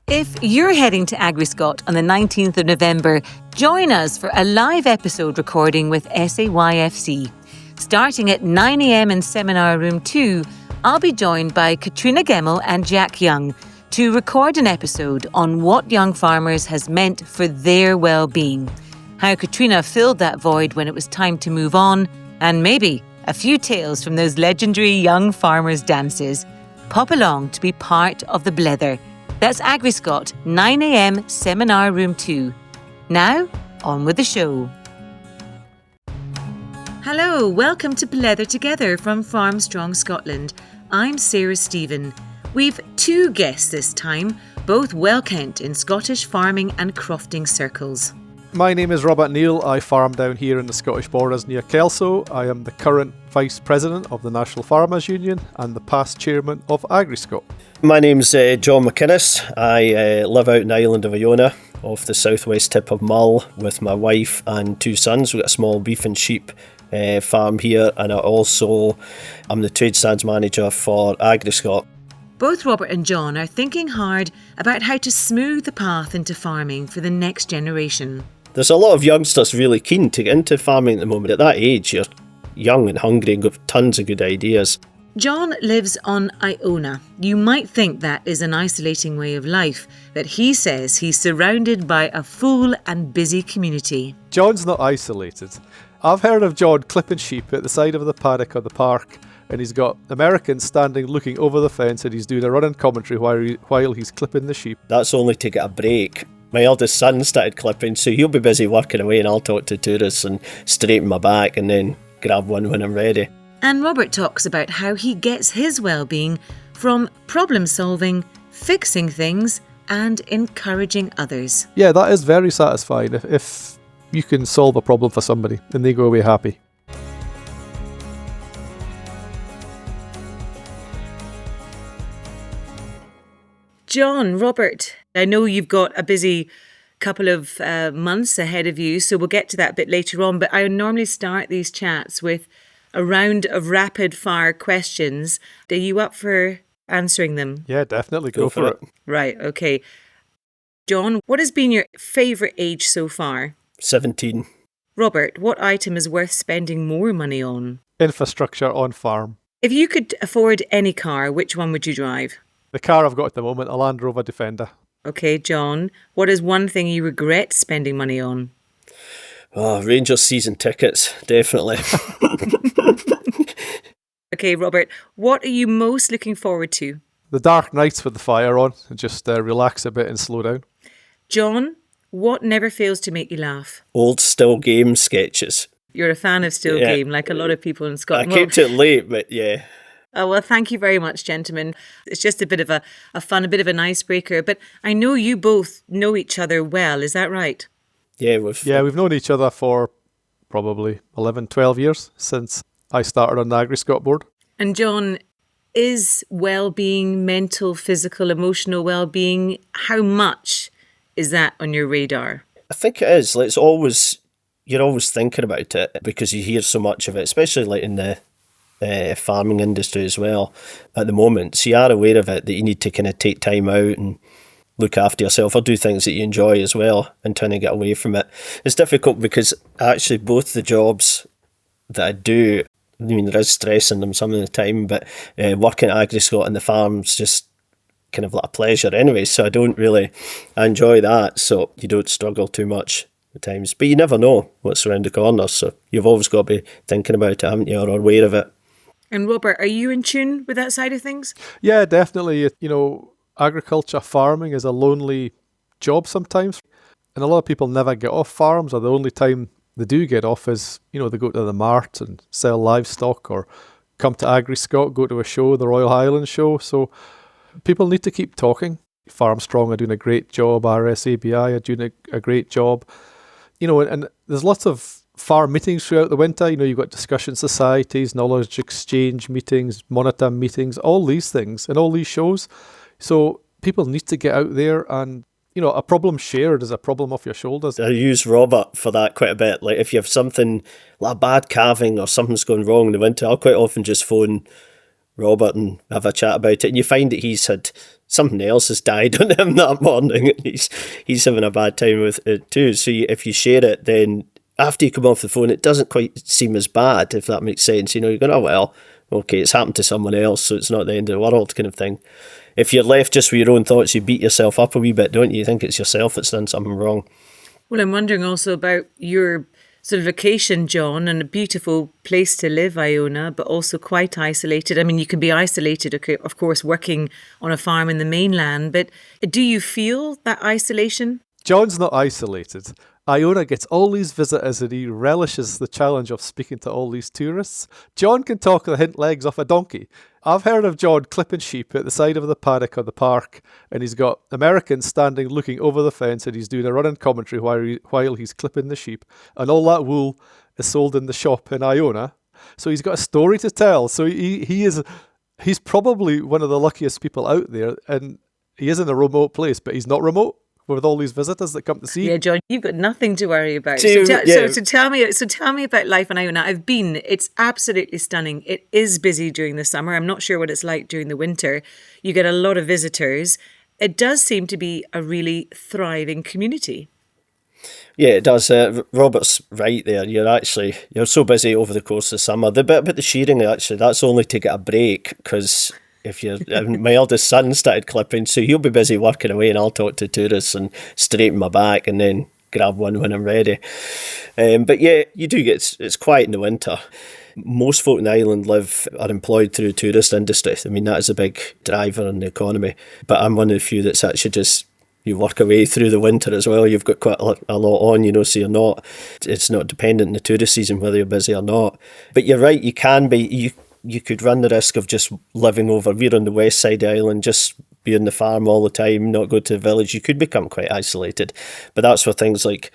If you're heading to AgriScot on the 19th of November, join us for a live episode recording with SAYFC. Starting at 9 a.m. in Seminar Room 2, I'll be joined by Katrina Gemmell and Jack Young to record an episode on what young farmers has meant for their well-being, how Katrina filled that void when it was time to move on, and maybe a few tales from those legendary young farmers' dances. Pop along to be part of the blether. That's AgriScot, 9 a.m, Seminar Room 2. Now, on with the show. Hello, welcome to Blether Together from Farmstrong, Scotland. I'm Sarah Stephen. We've two guests this time, both well kent in Scottish farming and crofting circles. My name is Robert Neill. I farm down here in the Scottish borders near Kelso. I am the current Vice President of the National Farmers Union and the past Chairman of AgriScot. My name's John MacInnes. I live out in the island of Iona, off the southwest tip of Mull, with my wife and two sons. We've got a small beef and sheep farm here, and I'm the trade stands manager for AgriScot. Both Robert and John are thinking hard about how to smooth the path into farming for the next generation. There's a lot of youngsters really keen to get into farming at the moment. At that age, you're young and hungry and got tons of good ideas. John lives on Iona. You might think that is an isolating way of life, but he says he's surrounded by a full and busy community. John's not isolated. I've heard of John clipping sheep at the side of the paddock or the park, and he's got Americans standing looking over the fence, and he's doing a running commentary while he's clipping the sheep. That's only to get a break. My eldest son started clipping, so he'll be busy working away and I'll talk to tourists and straighten my back and then grab one when I'm ready. And Robert talks about how he gets his well-being from problem solving, fixing things and encouraging others. Yeah, that is very satisfying if you can solve a problem for somebody and they go away happy. John, Robert, I know you've got a busy couple of months ahead of you, so we'll get to that a bit later on, but I normally start these chats with a round of rapid fire questions. Are you up for answering them? Yeah, definitely. Go for it. Right, okay. John, what has been your favourite age so far? 17. Robert, what item is worth spending more money on? Infrastructure on farm. If you could afford any car, which one would you drive? The car I've got at the moment, a Land Rover Defender. Okay, John, what is one thing you regret spending money on? Oh, Rangers season tickets, definitely. Okay, Robert, what are you most looking forward to? The dark nights with the fire on, and just relax a bit and slow down. John, what never fails to make you laugh? Old still game sketches. You're a fan of still game, like a lot of people in Scotland. I kept it late, but yeah. Oh, well, thank you very much, gentlemen. It's just a bit of a fun, a bit of an icebreaker. But I know you both know each other well. Is that right? Yeah, we've known each other for probably 11, 12 years since I started on the AgriScot board. And John, is well-being, mental, physical, emotional well-being, how much is that on your radar? I think it is. Like, you're always thinking about it because you hear so much of it, especially like in the farming industry as well at the moment. So you are aware of it, that you need to kind of take time out and look after yourself or do things that you enjoy as well and trying to get away from it. It's difficult because actually both the jobs that I do, I mean, there is stress in them some of the time, but working at AgriScot and the farm's just kind of like a pleasure anyway, so I enjoy that, so you don't struggle too much at times. But you never know what's around the corner, so you've always got to be thinking about it, haven't you, or aware of it. And Robert, are you in tune with that side of things? Yeah, definitely. Agriculture, farming is a lonely job sometimes. And a lot of people never get off farms, or the only time they do get off is, they go to the mart and sell livestock or come to AgriScot, go to a show, the Royal Highland show. So people need to keep talking. Farmstrong are doing a great job, RSABI are doing a great job. And there's lots of farm meetings throughout the winter. You've got discussion societies, knowledge exchange meetings, monitor meetings, all these things and all these shows. So people need to get out there and, a problem shared is a problem off your shoulders. I use Robert for that quite a bit. Like if you have something like a bad calving or something's going wrong in the winter, I'll quite often just phone Robert and have a chat about it, and you find that he's had something else has died on him that morning, and he's having a bad time with it too. So if you share it, then after you come off the phone, it doesn't quite seem as bad, if that makes sense. You know, you're going, oh well, okay, it's happened to someone else, so it's not the end of the world kind of thing. If you're left just with your own thoughts, you beat yourself up a wee bit, don't you? You think it's yourself that's done something wrong. Well, I'm wondering also about your sort of location, John, and a beautiful place to live, Iona, but also quite isolated. I mean, you can be isolated, of course, working on a farm in the mainland, but do you feel that isolation? John's not isolated. Iona gets all these visitors and he relishes the challenge of speaking to all these tourists. John can talk the hind legs off a donkey. I've heard of John clipping sheep at the side of the paddock or the park, and he's got Americans standing looking over the fence, and he's doing a running commentary while he's clipping the sheep. And all that wool is sold in the shop in Iona. So he's got a story to tell. So he's probably one of the luckiest people out there, and he is in a remote place, but he's not remote with all these visitors that come to see. Yeah, John, you've got nothing to worry about. So tell me about life in Iona. I've been. It's absolutely stunning. It is busy during the summer. I'm not sure what it's like during the winter. You get a lot of visitors. It does seem to be a really thriving community. Yeah, it does. Robert's right there. You're so busy over the course of summer. The bit about the shearing, actually, that's only to get a break, because my eldest son started clipping, so he'll be busy working away and I'll talk to tourists and straighten my back and then grab one when I'm ready. But yeah, you do get, it's quiet in the winter. Most folk in the island are employed through the tourist industry. I mean, that is a big driver in the economy. But I'm one of the few that's actually just, you work away through the winter as well. You've got quite a lot on, so it's not dependent on the tourist season whether you're busy or not. But you're right, you can be, you could run the risk of just living over. We're on the west side of the island, just be on the farm all the time, not go to the village. You could become quite isolated. But that's where things like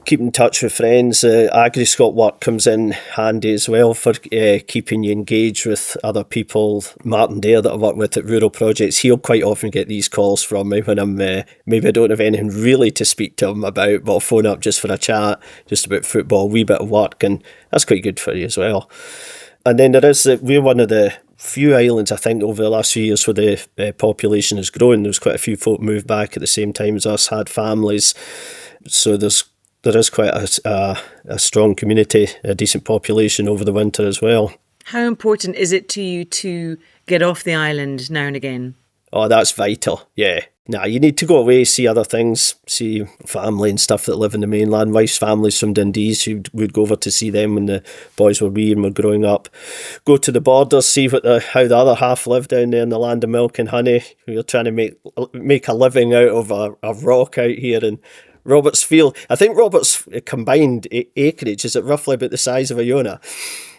keeping in touch with friends, Agri-Scot work comes in handy as well for keeping you engaged with other people. Martin Dare, that I work with at Rural Projects, he'll quite often get these calls from me when I'm maybe I don't have anything really to speak to him about, but I'll phone up just for a chat, just about football, a wee bit of work, and that's quite good for you as well. And then we're one of the few islands, I think, over the last few years where the population has grown. There's quite a few folk moved back at the same time as us, had families. So there is quite a strong community, a decent population over the winter as well. How important is it to you to get off the island now and again? Oh, that's vital, yeah. You need to go away, see other things, see family and stuff that live in the mainland. Wife's family's from Dundee, so we'd go over to see them when the boys were wee and were growing up. Go to the borders, see how the other half live down there in the land of milk and honey. We're trying to make a living out of a rock out here in Robert's field. I think Robert's combined acreage is roughly about the size of Iona.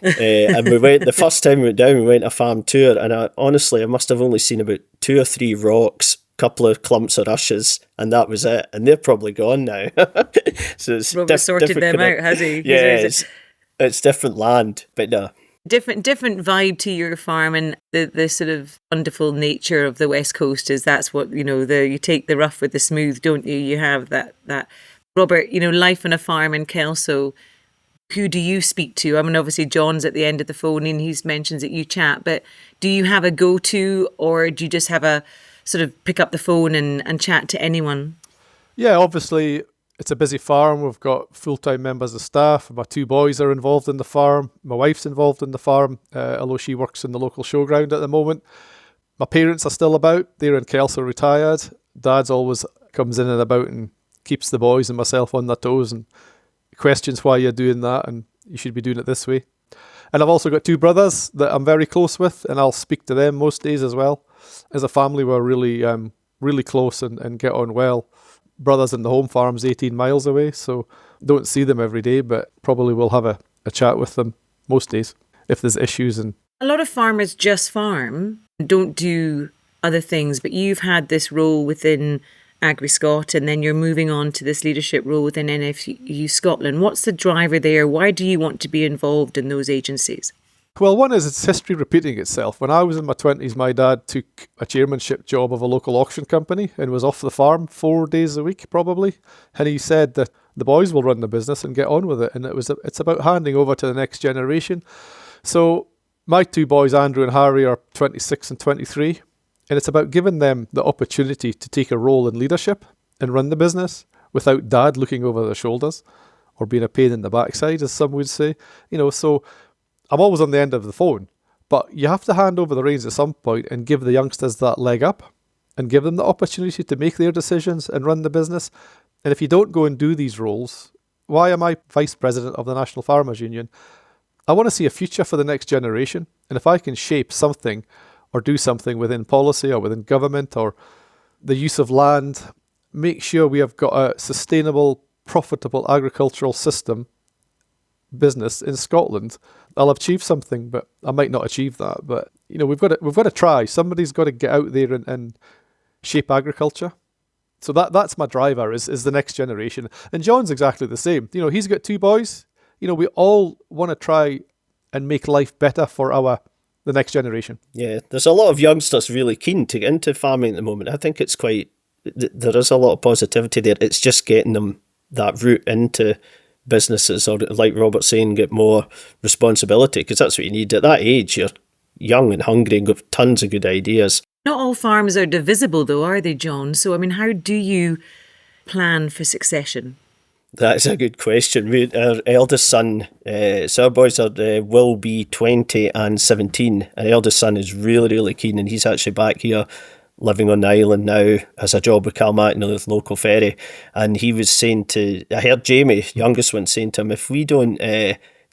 And the first time we went down, we went a farm tour, and honestly, I must have only seen about 2 or 3 rocks, couple of clumps of rushes, and that was it. And they're probably gone now. So it's Robert sorted them out, has he? Yeah, it's different land, but no. Different vibe to your farm, and the sort of wonderful nature of the West Coast is that's what, you take the rough with the smooth, don't you? You have that. Robert, life on a farm in Kelso, who do you speak to? I mean, obviously John's at the end of the phone and he mentions that you chat, but do you have a go-to, or do you just have a sort of pick up the phone and chat to anyone? Yeah, obviously it's a busy farm. We've got full-time members of staff. My 2 boys are involved in the farm. My wife's involved in the farm, although she works in the local showground at the moment. My parents are still about. They're in Kelso retired. Dad's always comes in and about and keeps the boys and myself on their toes and questions why you're doing that and you should be doing it this way. And I've also got 2 brothers that I'm very close with, and I'll speak to them most days as well. As a family, we're really close and get on well. Brothers in the home farm's 18 miles away, so don't see them every day, but probably will have a chat with them most days if there's issues. And a lot of farmers just farm, don't do other things, but you've had this role within Agri-Scot, and then you're moving on to this leadership role within NFU Scotland. What's the driver there? Why do you want to be involved in those agencies? Well, one is it's history repeating itself. When I was in my 20s, my dad took a chairmanship job of a local auction company and was off the farm 4 days a week, probably. And he said that the boys will run the business and get on with it. And it's about handing over to the next generation. So My two boys, Andrew and Harry, are 26 and 23, and it's about giving them the opportunity to take a role in leadership and run the business without dad looking over their shoulders or being a pain in the backside, as some would say. So I'm always on the end of the phone, but you have to hand over the reins at some point and give the youngsters that leg up and give them the opportunity to make their decisions and run the business. And if you don't go and do these roles, why am I vice president of the National Farmers Union? I want to see a future for the next generation. And if I can shape something or do something within policy or within government or the use of land, make sure we have got a sustainable, profitable agricultural system business in Scotland, I'll achieve something, but I might not achieve that. But we've got to try. Somebody's got to get out there and shape agriculture. So that's my driver is the next generation. And John's exactly the same. He's got two boys. We all want to try and make life better for the next generation. Yeah, there's a lot of youngsters really keen to get into farming at the moment. I think it's there is a lot of positivity there. It's just getting them that route into businesses, or like Robert's saying, get more responsibility, because that's what you need. At that age, you're young and hungry and got tons of good ideas. Not all farms are divisible though, are they, John? So, how do you plan for succession? That's a good question. Our eldest son, so our boys will be 20 and 17. Our eldest son is really, really keen, and he's actually back here living on the island now, has a job with Calmac, the local ferry. And he was saying I heard Jamie, youngest one, saying to him, if we don't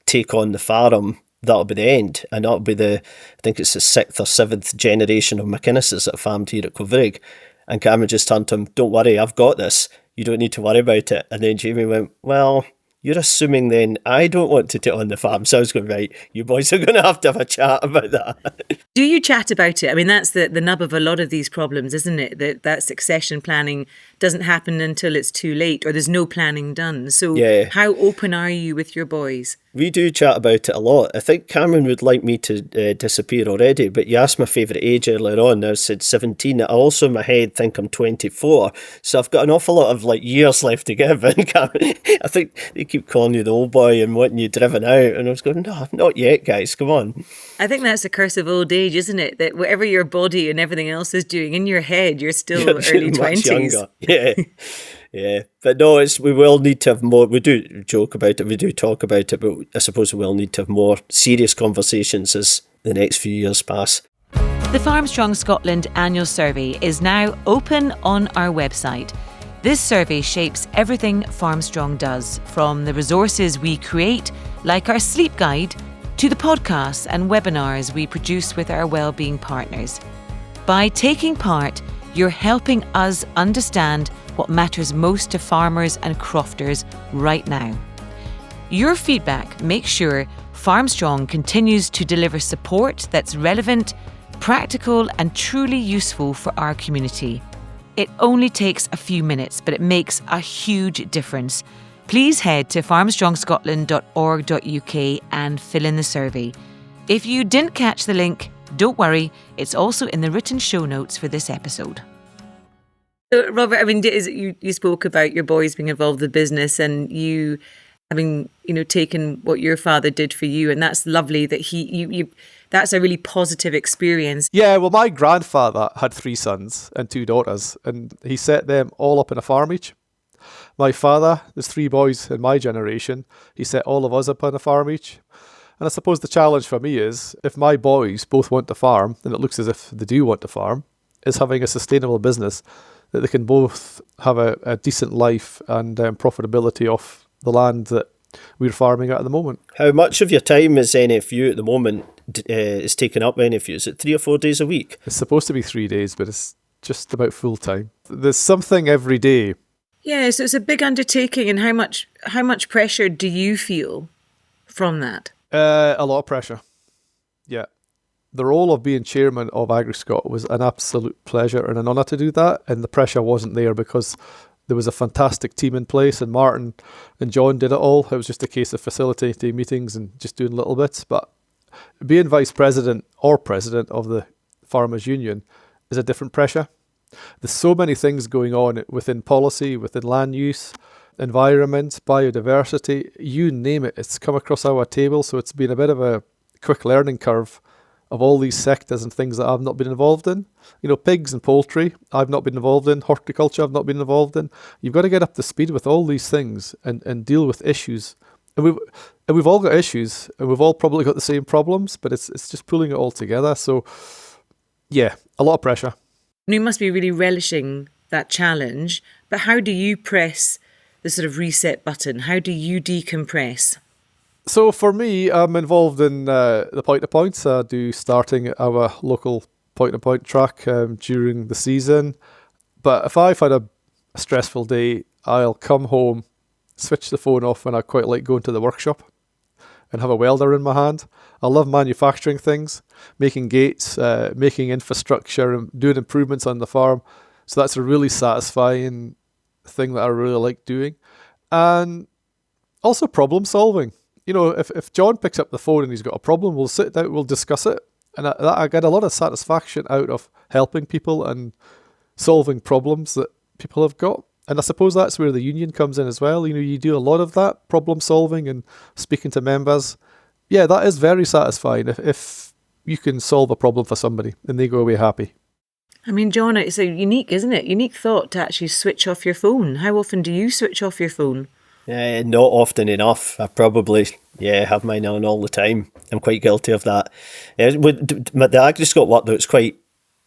take on the farm, that'll be the end. And that'll be I think it's the 6th or 7th generation of MacInnes that farmed here at Kilvrigg. And Cameron just turned to him, don't worry, I've got this. You don't need to worry about it. And then Jamie went, well, you're assuming then I don't want to take on the farm. So I was going, right, you boys are going to have a chat about that. Do you chat about it? That's the nub of a lot of these problems, isn't it? That succession planning doesn't happen until it's too late, or there's no planning done. So yeah. How open are you with your boys? We do chat about it a lot. I think Cameron would like me to disappear already, but you asked my favourite age earlier on. I said 17. I also in my head think I'm 24. So I've got an awful lot of years left to give. And Cameron, I think they keep calling you the old boy and wanting you driven out. And I was going, no, not yet, guys. Come on. I think that's the curse of old age, isn't it? That whatever your body and everything else is doing, in your head, you're still early 20s. Yeah. Yeah, but no, we will need to have more. We do joke about it, we do talk about it, but I suppose we will need to have more serious conversations as the next few years pass. The Farmstrong Scotland annual survey is now open on our website. This survey shapes everything Farmstrong does, from the resources we create, like our sleep guide, to the podcasts and webinars we produce with our Wellbeing partners. By taking part, you're helping us understand what matters most to farmers and crofters right now. Your feedback makes sure Farmstrong continues to deliver support that's relevant, practical and truly useful for our community. It only takes a few minutes, but it makes a huge difference. Please head to farmstrongscotland.org.uk and fill in the survey. If you didn't catch the link, don't worry, it's also in the written show notes for this episode. So, Robert, you spoke about your boys being involved in the business and you having, taken what your father did for you, and that's lovely that that's a really positive experience. Yeah, well, my grandfather had 3 sons and 2 daughters, and he set them all up in a farm each. My father, there's 3 boys in my generation, he set all of us up on a farm each. And I suppose the challenge for me is, if my boys both want to farm, and it looks as if they do want to farm, is having a sustainable business that they can both have a decent life and profitability off the land that we're farming at the moment. How much of your time is NFU at the moment is taken up by NFU? Is it 3 or 4 days a week? It's supposed to be 3 days, but it's just about full time. There's something every day. Yeah, so it's a big undertaking. And how much pressure do you feel from that? A lot of pressure. Yeah. The role of being chairman of AgriScot was an absolute pleasure and an honour to do that. And the pressure wasn't there because there was a fantastic team in place and Martin and John did it all. It was just a case of facilitating meetings and just doing little bits. But being vice president or president of the Farmers Union is a different pressure. There's so many things going on within policy, within land use, environment, biodiversity, you name it. It's come across our table. So it's been a bit of a quick learning curve of all these sectors and things that I've not been involved in. Pigs and poultry, I've not been involved in. Horticulture, I've not been involved in. You've got to get up to speed with all these things and deal with issues. And we've all got issues, and we've all probably got the same problems, but it's just pulling it all together. So, yeah, a lot of pressure. You must be really relishing that challenge, but how do you press the sort of reset button? How do you decompress? So for me, I'm involved in the point-to-points. I do starting at our local point-to-point track during the season. But if I've had a stressful day, I'll come home, switch the phone off, and I quite like going to the workshop and have a welder in my hand. I love manufacturing things, making gates, making infrastructure, and doing improvements on the farm. So that's a really satisfying thing that I really like doing. And also problem solving. If John picks up the phone and he's got a problem, we'll sit down, we'll discuss it. And I get a lot of satisfaction out of helping people and solving problems that people have got. And I suppose that's where the union comes in as well. You do a lot of that, problem solving and speaking to members. Yeah, that is very satisfying if you can solve a problem for somebody and they go away happy. I mean, John, it's a unique, isn't it? Unique thought to actually switch off your phone. How often do you switch off your phone? Not often enough. I probably have mine on all the time. I'm quite guilty of that. With the Agri-Scot work, though, it's quite...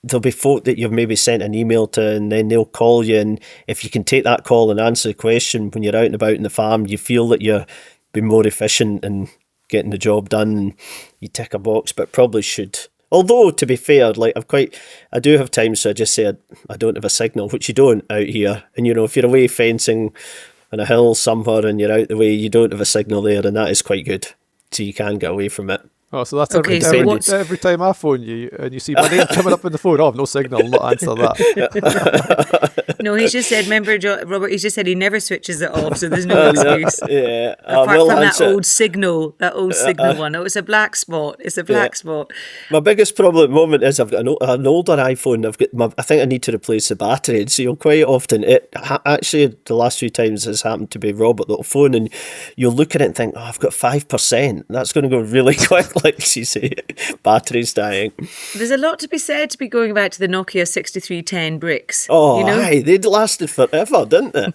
There'll be folk that you've maybe sent an email to, and then they'll call you, and if you can take that call and answer the question when you're out and about in the farm, you feel that you're being more efficient and getting the job done, and you tick a box, but probably should. Although, to be fair, I do have times so I just say I don't have a signal, which you don't out here. And if you're away fencing on a hill somewhere and you're out the way, you don't have a signal there, and that is quite good. So you can get away from it. Oh, so that's Okay, every time I phone you and you see my name coming up in the phone, no signal, I'll not answer that. No, he's just said, remember, Robert, he's just said he never switches it off, so there's no excuse. Yeah. Apart from that old signal one. Oh, it's a black spot. It's a black spot. My biggest problem at the moment is I've got an older iPhone. I think I need to replace the battery. And so quite often, actually the last few times has happened to be Robert, the phone, and you'll look at it and think, I've got 5%. That's going to go really quick. Like you say, battery's dying. There's a lot to be said to be going back to the Nokia 6310 bricks. Oh, aye, they'd lasted forever, didn't they?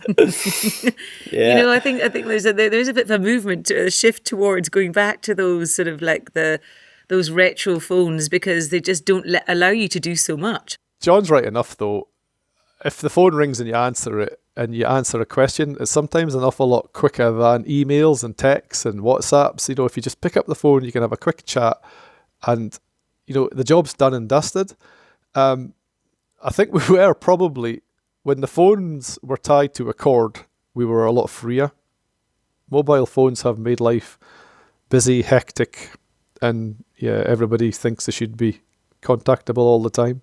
Yeah. I think there's a bit of a movement, a shift towards going back to those sort of like those retro phones because they just don't allow you to do so much. John's right enough though. If the phone rings and you answer it, and you answer a question, it's sometimes an awful lot quicker than emails and texts and WhatsApps. If you just pick up the phone, you can have a quick chat and, the job's done and dusted. I think we were probably, when the phones were tied to a cord, we were a lot freer. Mobile phones have made life busy, hectic, and everybody thinks they should be contactable all the time.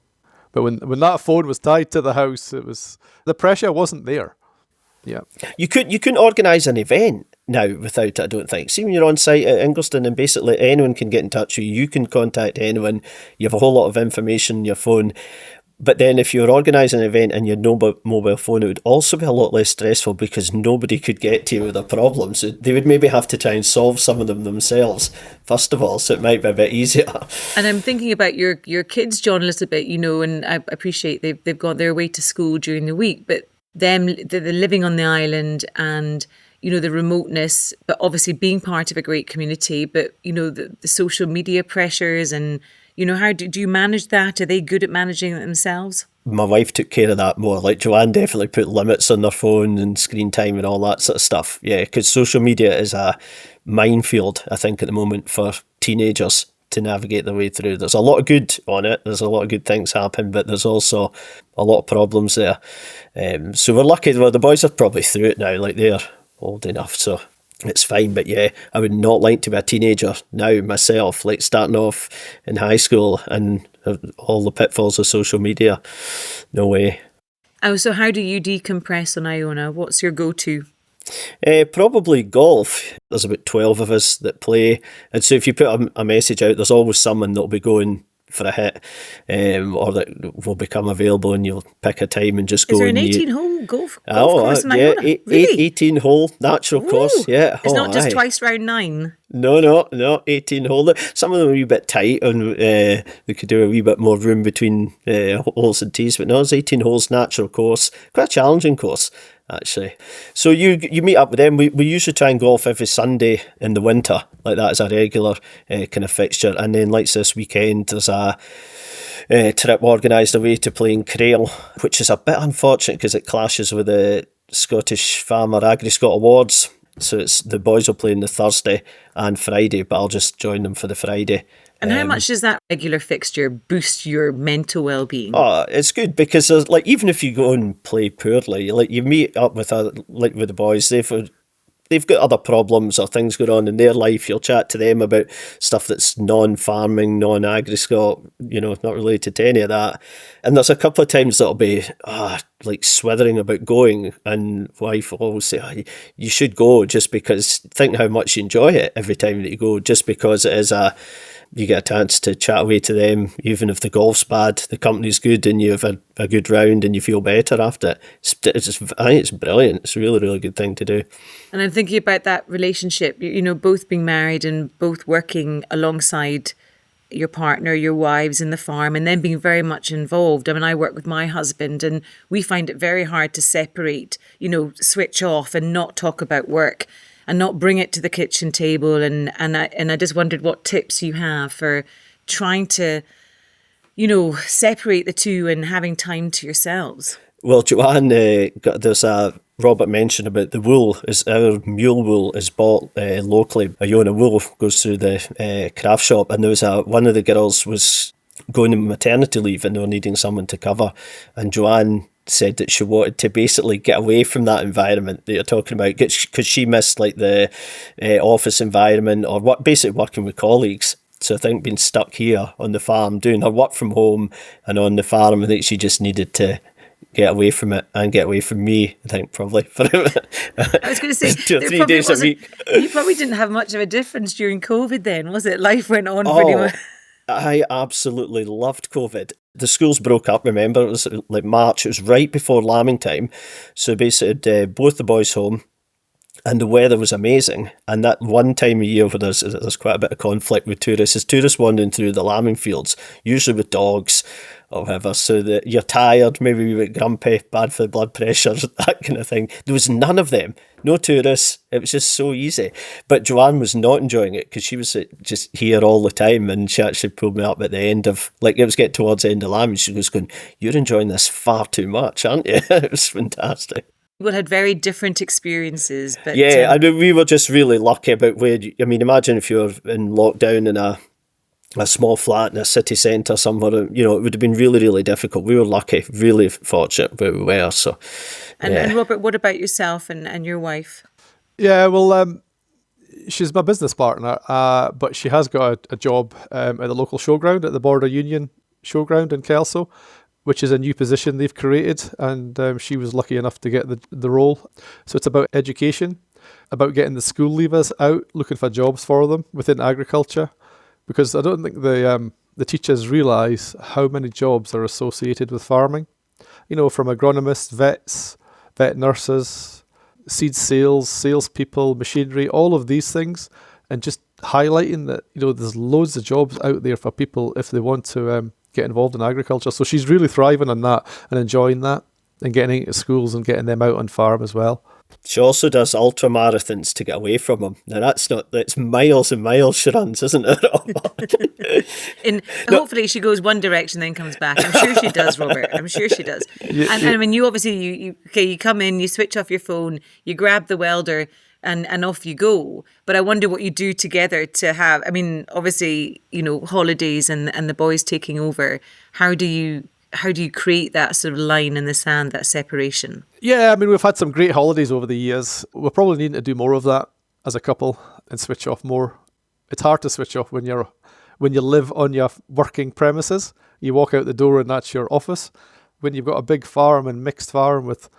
But when that phone was tied to the house, the pressure wasn't there. Yeah, you couldn't organise an event now without it, I don't think. See, when you're on site at Ingliston and basically anyone can get in touch with you, you can contact anyone. You have a whole lot of information on your phone. But then if you're organising an event and you had no mobile phone, it would also be a lot less stressful because nobody could get to you with their problems. So they would maybe have to try and solve some of them themselves, first of all, so it might be a bit easier. And I'm thinking about your kids, John, a little bit, and I appreciate they've gone their way to school during the week, but they're living on the island and, the remoteness, but obviously being part of a great community, but, the social media pressures and... how do you manage that? Are they good at managing it themselves? My wife took care of that more. Like Joanne definitely put limits on their phone and screen time and all that sort of stuff. Yeah, because social media is a minefield, I think, at the moment for teenagers to navigate their way through. There's a lot of good on it. There's a lot of good things happen, but there's also a lot of problems there. So we're lucky. Well, the boys are probably through it now. Like they're old enough, so... it's fine, but I would not like to be a teenager now myself, like starting off in high school and all the pitfalls of social media. No way. Oh, so how do you decompress on Iona? What's your go-to? Probably golf. There's about 12 of us that play, and so if you put a message out, there's always someone that'll be going for a hit, or that will become available, and you'll pick a time and just go. Is there an 18-hole golf course in Iona? Really? 18-hole natural course. Yeah, it's not just twice round 9. No, 18 hole. Some of them are a wee bit tight, and they could do a wee bit more room between holes and tees, but no, it's 18 holes, natural course. Quite a challenging course, actually. So you meet up with them. We usually try and golf every Sunday in the winter, like that is a regular kind of fixture. And then, like this weekend, there's a trip organised away to play in Crail, which is a bit unfortunate because it clashes with the Scottish Farmer Agri-Scot Awards. So it's the boys will play on the Thursday and Friday, but I'll just join them for the Friday. And how much does that regular fixture boost your mental well-being? Oh, it's good because like even if you go and play poorly, like you meet up with with the boys, they've got other problems or things going on in their life. You'll chat to them about stuff that's non-farming, non-agri-scot, not related to any of that. And there's a couple of times that'll be like swithering about going, and wife will always say, you should go, just because think how much you enjoy it every time that you go, just because it is you get a chance to chat away to them, even if the golf's bad, the company's good, and you have a good round and you feel better after it. I think it's brilliant. It's a really, really good thing to do. And I'm thinking about that relationship, both being married and both working alongside your partner, your wives in the farm, and then being very much involved. I mean, I work with my husband and we find it very hard to separate, switch off and not talk about work and not bring it to the kitchen table. And I just wondered what tips you have for trying to, separate the two and having time to yourselves. Well, Joanne, there's a Robert mentioned about the wool. Our mule wool is bought locally. Iona wool goes through the craft shop, and there was one of the girls was going on maternity leave and they were needing someone to cover, and Joanne said that she wanted to basically get away from that environment that you're talking about, because she missed like the office environment or basically working with colleagues. So I think being stuck here on the farm, doing her work from home and on the farm, I think she just needed to get away from it and get away from me, I think, probably. I was going to say, 2 or 3 days a week. You probably didn't have much of a difference during COVID then, was it? Life went on pretty much. I absolutely loved COVID. The schools broke up, remember, it was like March, it was right before lambing time. So basically had both the boys home, and the weather was amazing. And that one time of year where there's quite a bit of conflict with tourists, is tourists wandering through the lambing fields, usually with dogs or whatever, so that you're tired, maybe a bit grumpy, bad for the blood pressure, that kind of thing. There was none of them, no tourists. It was just so easy. But Joanne was not enjoying it because she was just here all the time, and she actually pulled me up at the end of, like, it was getting towards the end of lambing. She was going, "You're enjoying this far too much, aren't you?" It was fantastic. We had very different experiences. But yeah, I mean, we were just really lucky about imagine if you were in lockdown in a small flat in a city centre somewhere, it would have been really, really difficult. We were lucky, really fortunate where we were. So, and Robert, what about yourself and your wife? Yeah, well, she's my business partner, but she has got a job at the local showground, at the Border Union showground in Kelso, which is a new position they've created, and she was lucky enough to get the role. So it's about education, about getting the school leavers out, looking for jobs for them within agriculture, because I don't think the teachers realise how many jobs are associated with farming. From agronomists, vets, vet nurses, seed salespeople, machinery, all of these things, and just highlighting that there's loads of jobs out there for people if they want to get involved in agriculture. So she's really thriving on that and enjoying that, and getting into schools and getting them out on farm as well. She also does ultra marathons to get away from them. Now that's miles and miles she runs, isn't it? Hopefully she goes one direction then comes back. I'm sure she does, Robert. I'm sure she does. And I mean, you obviously you come in, you switch off your phone, you grab the welder, and off you go. But I wonder what you do together to have, I mean, obviously, holidays and the boys taking over. How do you create that sort of line in the sand, that separation? Yeah, I mean, we've had some great holidays over the years. We're probably needing to do more of that as a couple and switch off more. It's hard to switch off when you live on your working premises. You walk out the door and that's your office. When you've got a big farm and mixed farm with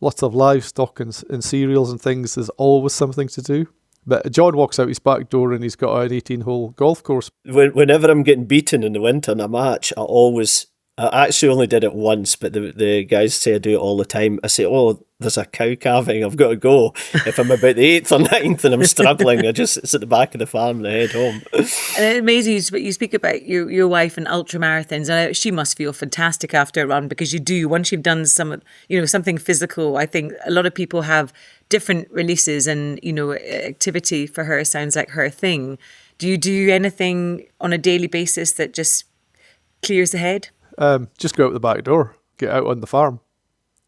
lots of livestock and cereals and things, there's always something to do. But John walks out his back door and he's got an 18-hole golf course. Whenever I'm getting beaten in the winter in a match, I actually only did it once, but the guys say I do it all the time. I say, "Oh, there's a cow calving, I've got to go. If I'm about the 8th or 9th and I'm struggling, it's at the back of the farm and I head home. And it's amazing you speak about your wife and ultra marathons, and she must feel fantastic after a run, because you do, once you've done something physical. I think a lot of people have different releases, and activity for her sounds like her thing. Do you do anything on a daily basis that just clears the head? Just go out the back door, get out on the farm,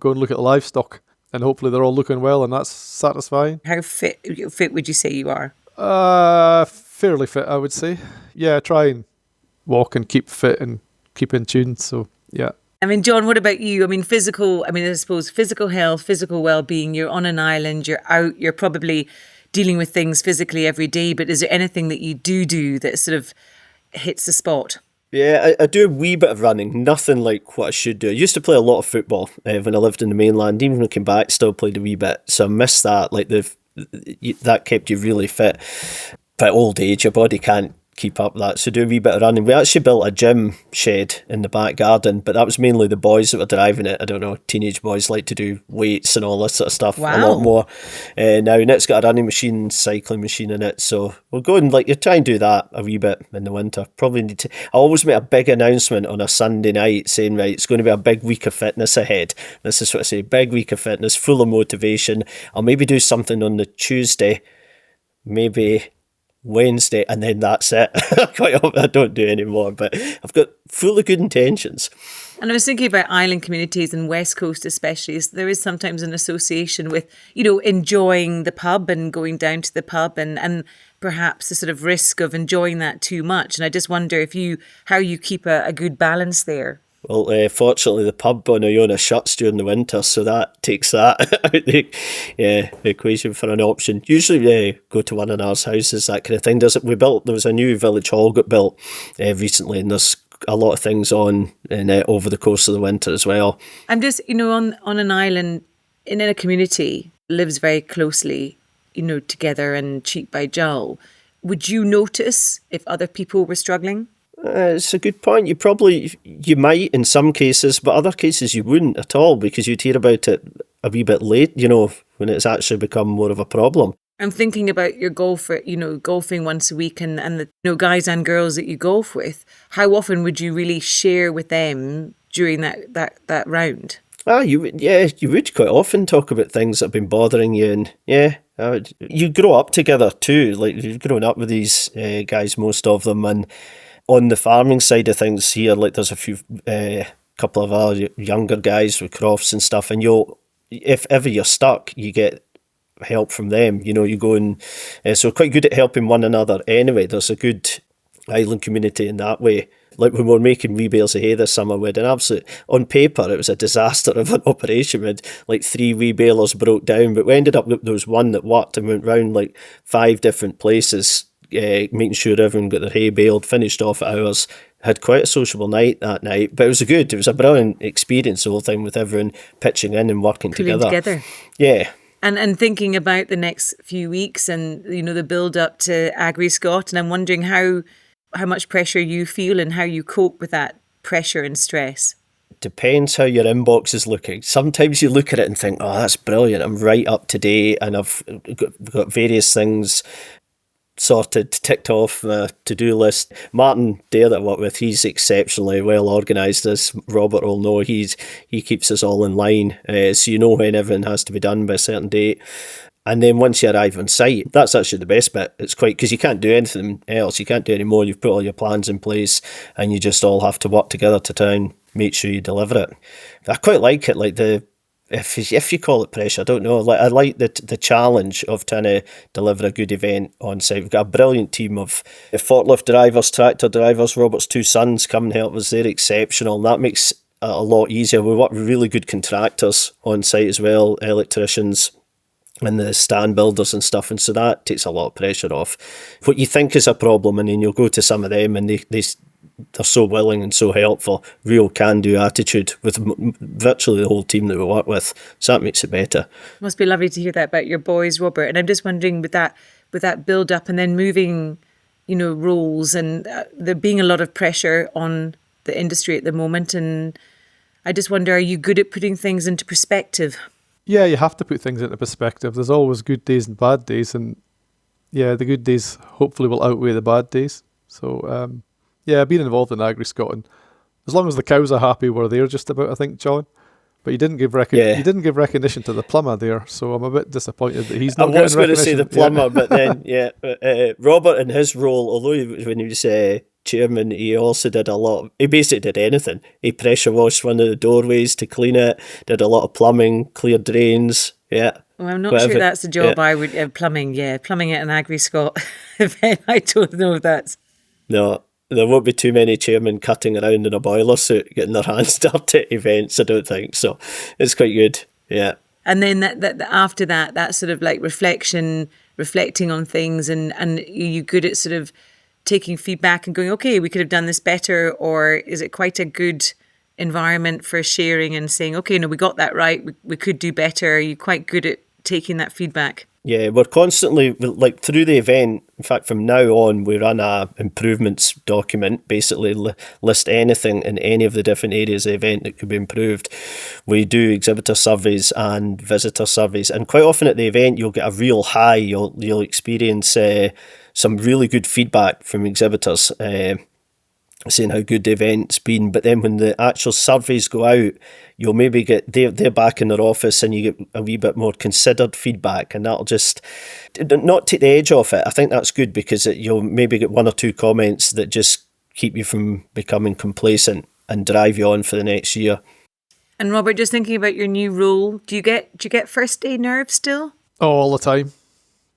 go and look at the livestock, and hopefully they're all looking well, and that's satisfying. How fit would you say you are? Fairly fit, I would say. Yeah, try and walk and keep fit and keep in tune. So, yeah. I mean, John, what about you? I suppose physical health, physical well-being, you're on an island, you're out, you're probably dealing with things physically every day, but is there anything that you do that sort of hits the spot? Yeah, I do a wee bit of running, nothing like what I should do. I used to play a lot of football when I lived in the mainland. Even when I came back, still played a wee bit. So I missed that. Like that kept you really fit. But old age, your body can't keep up that. So do a wee bit of running. We actually built a gym shed in the back garden, but that was mainly the boys that were driving it. I don't know, teenage boys like to do weights and all this sort of stuff. Wow. A lot more now, and it's got a running machine, cycling machine in it. So we'll go and you try and do that a wee bit in the winter. Probably need to. I always make a big announcement on a Sunday night saying, right, it's going to be a big week of fitness ahead. This is what I say, big week of fitness, full of motivation. I'll maybe do something on the Tuesday, maybe Wednesday, and then that's it. Quite often I don't do any more, but I've got full of good intentions. And I was thinking about island communities and West Coast especially. There is sometimes an association with, enjoying the pub and going down to the pub and perhaps the sort of risk of enjoying that too much. And I just wonder how you keep a good balance there. Well, fortunately, the pub on Iona shuts during the winter, so that takes that out the equation for an option. Usually, go to one of our houses, that kind of thing. There was a new village hall got built recently, and there's a lot of things on over the course of the winter as well. I'm just, on an island, in a community, lives very closely, together and cheek by jowl. Would you notice if other people were struggling? It's a good point. You might in some cases, but other cases you wouldn't at all, because you'd hear about it a wee bit late, when it's actually become more of a problem. I'm thinking about your golfing once a week and the guys and girls that you golf with. How often would you really share with them during that round? You would quite often talk about things that have been bothering you, and you grow up together too. Like, you've grown up with these guys, most of them, and on the farming side of things here, like there's a few, couple of our younger guys with crofts and stuff, and if ever you're stuck, you get help from them. You go and so quite good at helping one another. Anyway, there's a good island community in that way. Like when we were making wee bales of hay this summer, we had on paper, it was a disaster of an operation. We had like 3 wee balers broke down, but we ended up with there was one that worked, and went round like 5 different places, making sure everyone got their hay baled, finished off at ours. Had quite a sociable night that night, but it was a brilliant experience the whole time, with everyone pitching in and working together. Yeah. And thinking about the next few weeks and the build up to Agri-Scot, and I'm wondering how much pressure you feel and how you cope with that pressure and stress. Depends how your inbox is looking. Sometimes you look at it and think, oh, that's brilliant, I'm right up to date, and I've got various things sorted, ticked off my to-do list. Martin Dare that I work with, he's exceptionally well organised, as Robert will know. He keeps us all in line, so you know when everything has to be done by a certain date. And then once you arrive on site, that's actually the best bit. It's quite, because you can't do anything else, you can't do any more. You've put all your plans in place, and you just all have to work together to try and make sure you deliver it. I quite like it, like if you call it pressure, I don't know. Like, I like the challenge of trying to deliver a good event on site. We've got a brilliant team of forklift drivers, tractor drivers. Robert's 2 sons come and help us. They're exceptional, and that makes it a lot easier. We work with really good contractors on site as well, electricians and the stand builders and stuff, and so that takes a lot of pressure off. What you think is a problem, and then you'll go to some of them, and they're so willing and so helpful, real can-do attitude with virtually the whole team that we work with, so that makes it better. Must be lovely to hear that about your boys, Robert. And I'm just wondering, with that build-up and then moving, roles, and there being a lot of pressure on the industry at the moment, and I just wonder, are you good at putting things into perspective? Yeah, you have to put things into perspective. There's always good days and bad days, and yeah, the good days hopefully will outweigh the bad days. So yeah, being involved in Agri Scotland, as long as the cows are happy, we're there just about, I think, John. But you didn't give recognition to the plumber there, so I'm a bit disappointed that he's not getting recognition. I was going to say the plumber, but then Robert in his role, although when he was chairman, he also did a lot. He basically did anything. He pressure washed one of the doorways to clean it. Did a lot of plumbing, cleared drains. Yeah. Well, I'm not sure that's the job I would. Plumbing at an Agri Scot event. I don't know if that's. No. There won't be too many chairmen cutting around in a boiler suit getting their hands dirty at events, I don't think. So it's quite good, yeah. And then that after that sort of like reflecting on things, and you good at sort of taking feedback and going, okay, we could have done this better, or is it quite a good environment for sharing and saying, okay, no, we got that right, we could do better? Are you quite good at taking that feedback? Yeah, we're constantly, like through the event, in fact, from now on, we run a improvements document, basically list anything in any of the different areas of the event that could be improved. We do exhibitor surveys and visitor surveys, and quite often at the event, you'll get a real high, you'll experience some really good feedback from exhibitors, saying how good the event's been. But then when the actual surveys go out, you'll maybe get they're back in their office and you get a wee bit more considered feedback, and that'll just not take the edge off it. I think that's good, because you'll maybe get one or two comments that just keep you from becoming complacent and drive you on for the next year. And Robert, just thinking about your new role, do you get first day nerves still? Oh, all the time,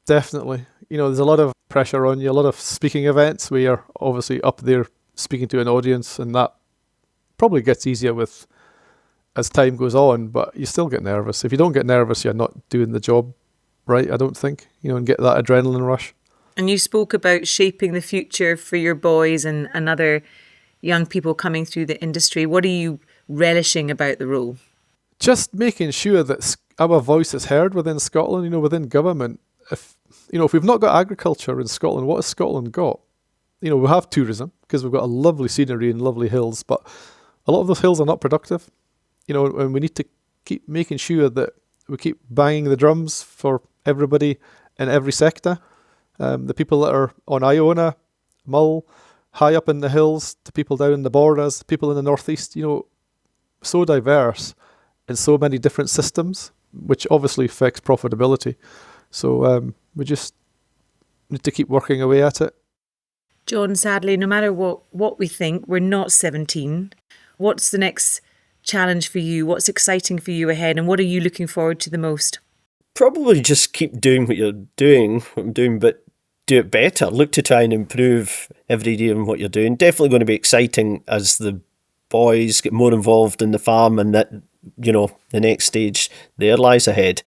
definitely. You know, there's a lot of pressure on you, a lot of speaking events where you're obviously up there speaking to an audience, and that probably gets easier as time goes on, but you still get nervous. If you don't get nervous, you're not doing the job right, I don't think, and get that adrenaline rush. And you spoke about shaping the future for your boys and other young people coming through the industry. What are you relishing about the role? Just making sure that our voice is heard within Scotland, within government. If we've not got agriculture in Scotland, what has Scotland got? We have tourism because we've got a lovely scenery and lovely hills, but a lot of those hills are not productive. And we need to keep making sure that we keep banging the drums for everybody in every sector. The people that are on Iona, Mull, high up in the hills, to people down in the borders, people in the northeast, so diverse in so many different systems, which obviously affects profitability. So we just need to keep working away at it. John, sadly, no matter what we think, we're not 17. What's the next challenge for you? What's exciting for you ahead? And what are you looking forward to the most? Probably just keep doing what I'm doing, but do it better. Look to try and improve every day in what you're doing. Definitely going to be exciting as the boys get more involved in the farm, and that, the next stage there lies ahead.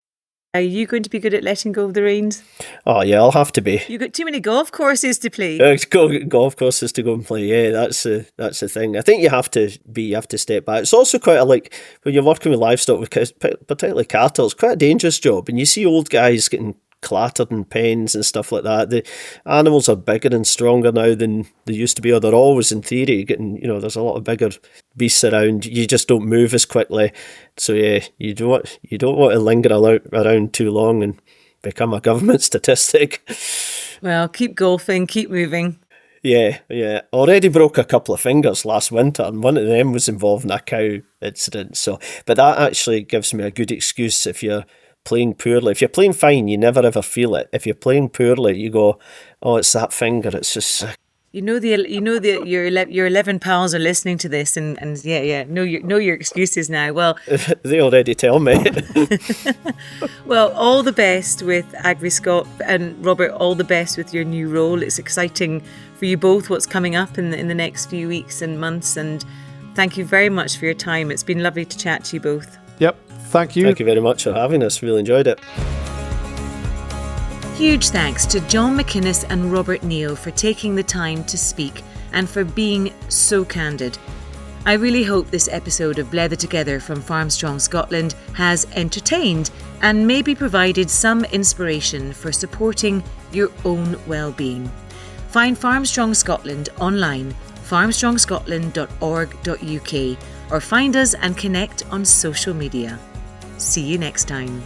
Are you going to be good at letting go of the reins? Oh yeah, I'll have to be. You've got too many golf courses to play. Golf courses to go and play. Yeah, that's the thing. I think you have to step back. It's also quite when you're working with livestock, particularly cattle, it's quite a dangerous job. And you see old guys getting clattered in pens and stuff like that. The animals are bigger and stronger now than they used to be, or they're always, in theory, getting, there's a lot of bigger beasts around. You just don't move as quickly. So yeah, you don't want to linger around too long and become a government statistic. Well, keep golfing, keep moving. Yeah. Already broke a couple of fingers last winter, and one of them was involved in a cow incident. So, but that actually gives me a good excuse if you're playing poorly. If you're playing fine, you never ever feel it. If you're playing poorly, you go, oh, it's that finger, it's just sick. Your 11 pals are listening to this, and know your excuses now. Well, they already tell me. Well, all the best with Agri Scot, and Robert, all the best with your new role. It's exciting for you both what's coming up in the next few weeks and months, and thank you very much for your time. It's been lovely to chat to you both. Yep, thank you. Thank you very much for having us. Really enjoyed it. Huge thanks to John MacInnes and Robert Neill for taking the time to speak and for being so candid. I really hope this episode of Blether Together from Farmstrong Scotland has entertained and maybe provided some inspiration for supporting your own well-being. Find Farmstrong Scotland online, farmstrongscotland.org.uk, or find us and connect on social media. See you next time.